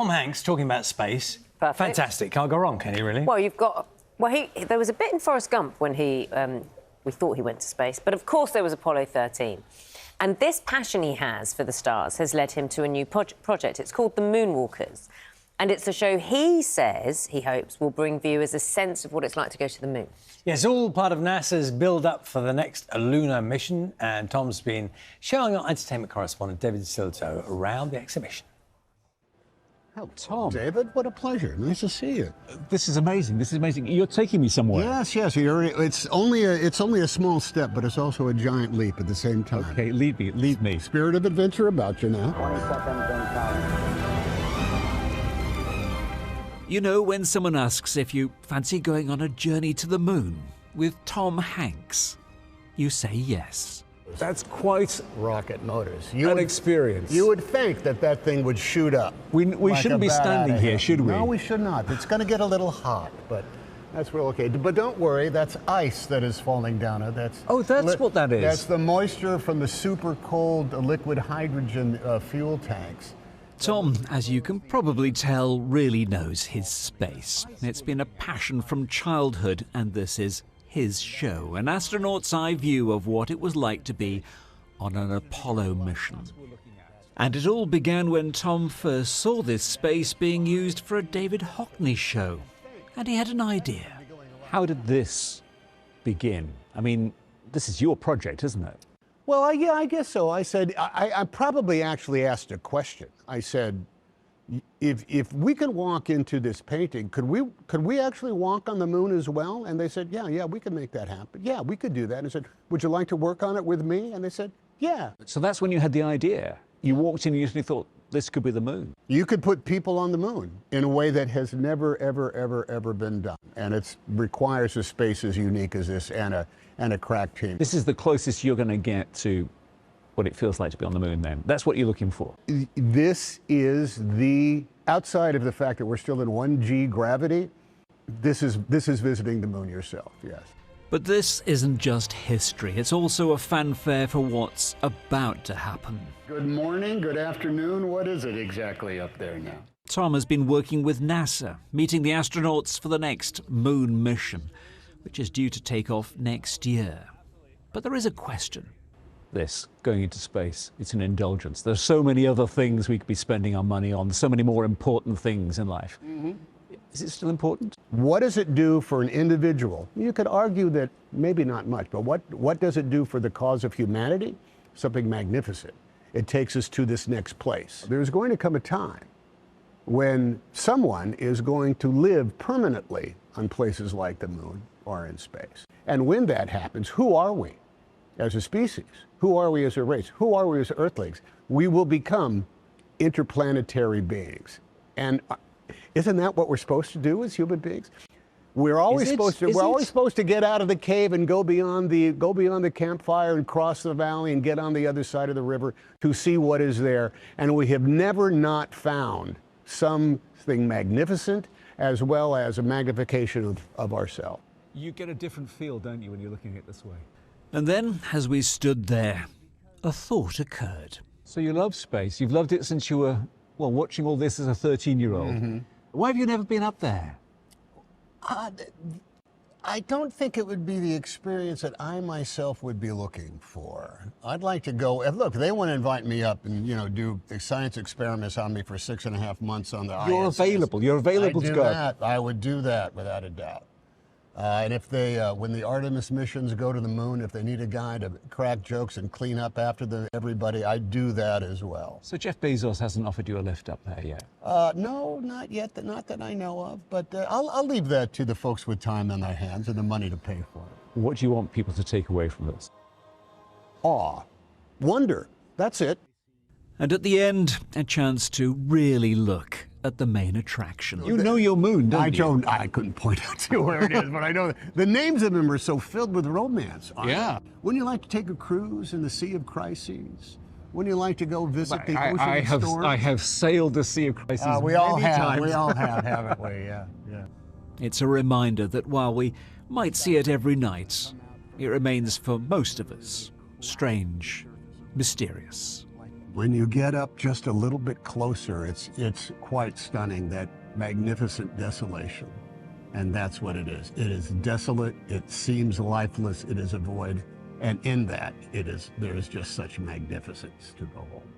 Tom Hanks talking about space. Perfect. Fantastic. Can't go wrong, can he, really? Well, you've got... Well, there was a bit in Forrest Gump when we thought he went to space, but of course there was Apollo 13. And this passion he has for the stars has led him to a new project. It's called the Moonwalkers. And it's a show he says, he hopes, will bring viewers a sense of what it's like to go to the moon. Yeah, it's all part of NASA's build-up for the next lunar mission, and Tom's been showing our entertainment correspondent, David Sillito, around the exhibition. Oh, Tom. David, what a pleasure. Nice to see you. This is amazing. This is amazing. You're taking me somewhere. Yes, yes. It's only a small step, but it's also a giant leap at the same time. Okay, lead me. Spirit of adventure about you now. 20 seconds inside. You know, when someone asks if you fancy going on a journey to the moon with Tom Hanks, you say yes. That's quite Rocket motors. an experience. You would think that thing would shoot up. We like shouldn't be a bat standing out of here, hell. should we? No, we should not. It's going to get a little hot, but that's real okay. But don't worry, that's ice that is falling down. That's what that is. That's the moisture from the super cold liquid hydrogen fuel tanks. Tom, as you can probably tell, really knows his space. It's been a passion from childhood, and this is his show, an astronaut's eye view of what it was like to be on an Apollo mission. And it all began when Tom first saw this space being used for a David Hockney show, and he had an idea. How did this begin? I mean, this is your project, isn't it? Well, yeah, I guess so. I said, I probably actually asked a question. I said, if we could walk into this painting, could we actually walk on the moon as well? And they said, yeah, we could make that happen. Yeah, we could do that. And I said, would you like to work on it with me? And they said, yeah. So that's when you had the idea. You walked in and you suddenly thought, this could be the moon. You could put people on the moon in a way that has never, ever been done. And it requires a space as unique as this and a crack team. This is the closest you're going to get to what it feels like to be on the moon then. That's what you're looking for. This is outside of the fact that we're still in 1G gravity, this is visiting the moon yourself, yes. But this isn't just history, it's also a fanfare for what's about to happen. Good morning, good afternoon. What is it exactly up there now? Tom has been working with NASA, meeting the astronauts for the next moon mission, which is due to take off next year. But there is a question. This, going into space, it's an indulgence. There's so many other things we could be spending our money on, so many more important things in life. Mm-hmm. Is it still important? What does it do for an individual? You could argue that maybe not much, but what does it do for the cause of humanity? Something magnificent. It takes us to this next place. There's going to come a time when someone is going to live permanently on places like the moon or in space. And when that happens, who are we as a species? Who are we as a race? Who are we as Earthlings? We will become interplanetary beings. And isn't that what we're supposed to do as human beings? We're always supposed to get out of the cave and go beyond the campfire and cross the valley and get on the other side of the river to see what is there. And we have never not found something magnificent as well as a magnification of ourselves. You get a different feel, don't you, when you're looking at it this way? And then, as we stood there, a thought occurred. So you love space. You've loved it since you were, well, watching all this as a 13-year-old. Mm-hmm. Why have you never been up there? I don't think it would be the experience that I myself would be looking for. I'd like to go, and look, they want to invite me up and, do science experiments on me for 6.5 months on the ISS. You're available to go. I would do that without a doubt. And if they, when the Artemis missions go to the moon, if they need a guy to crack jokes and clean up after everybody, I'd do that as well. So Jeff Bezos hasn't offered you a lift up there yet? No, not yet, not that I know of. But I'll leave that to the folks with time on their hands and the money to pay for it. What do you want people to take away from this? Awe, wonder, that's it. And at the end, a chance to really look at the main attraction. You know your moon, don't you? I couldn't point out to you where it is, but I know that the names of them are so filled with romance. Yeah. Wouldn't you like to take a cruise in the Sea of Crises? Wouldn't you like to go visit the Ocean of Storms? I have sailed the Sea of Crises we all many have. times. We all have, haven't we? Yeah. It's a reminder that while we might see it every night, it remains for most of us strange, mysterious. When you get up just a little bit closer, it's quite stunning, that magnificent desolation. And that's what it is. It is desolate, it seems lifeless, it is a void, and in that, there is just such magnificence to behold.